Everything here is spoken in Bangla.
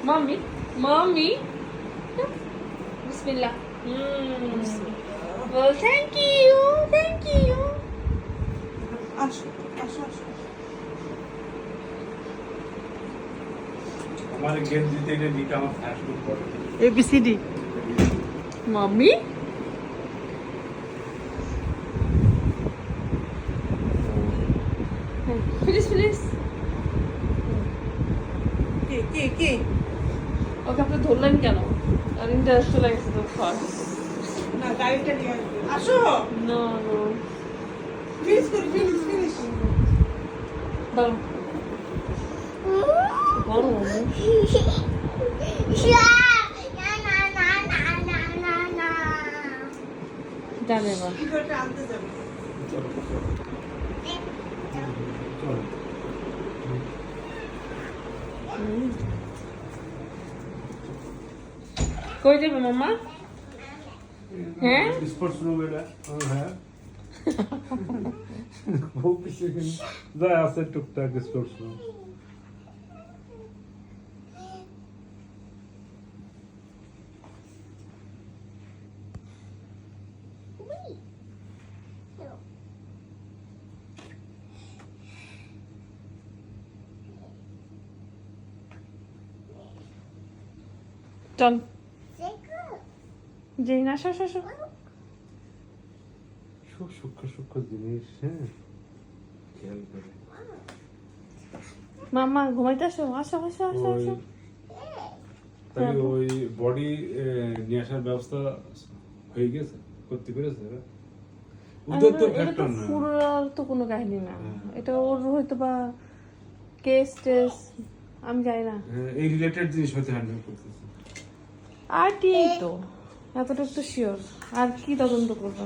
মাম্মি মাম্মি বিসমিল্লাহ বল থ্যাংক ইউ আসো আসো আসো हमारे गेम जीते ने नीका में फैश को पढ़ ABCD মাম্মি প্লিজ কে ওকে আপনি ধরলেন কেন? আর ইন্টারেস্ট চলে গেছে তো ফার্স্ট। না গাড়িটা নিয়ে আসবে আসো না ফিনিশ করি ফিনিশ দাঁড়াও বড় জানে না কি করে আনতে যাবে কই যাবে মাম্মা? হ্যাঁ स्पोर्ट्स रूम में है वो किसी के जा ऐसे टुकटाक स्पोर्ट्स रूम চল যেই না আসো আসো খুব সূক্ষ্ম জিনিস হ্যাঁ খেয়াল করে মাম্মা ঘুমাইতে আসো আসো তাই ওই বডি নিয়ে আসার ব্যবস্থা হয়ে গেছে করতে পেরেছে ওদের তো ফ্যাক্টর না পুরোর তো কোনো কাহিনী না হ্যাঁ। এটা ওর হয়তো বা কেস টেস আমি জানি না এই রিলেটেড জিনিস হতে হ্যান্ডেল করতেছে আর কি তো এতটুকু তো শিওর আর কি তদন্ত করবো